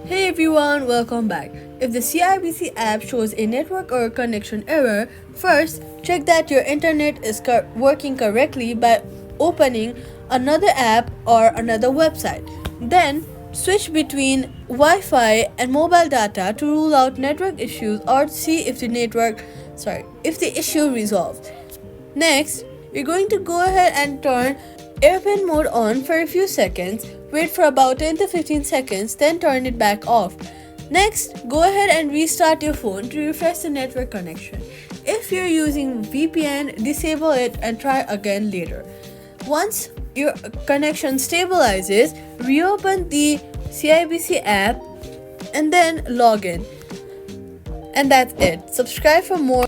Hey everyone, welcome back. If the CIBC app shows a network or connection error, first check that your internet is working correctly by opening another app or another website. Then switch between Wi-Fi and mobile data to rule out network issues or see if the issue resolved. Next, we're going to go ahead and turn airplane mode on for a few seconds, wait for about 10 to 15 seconds, then turn it back off. Next, go ahead and restart your phone to refresh the network connection. If you're using VPN, disable it and try again later. Once your connection stabilizes, reopen the CIBC app and then log in. And that's it. Subscribe for more.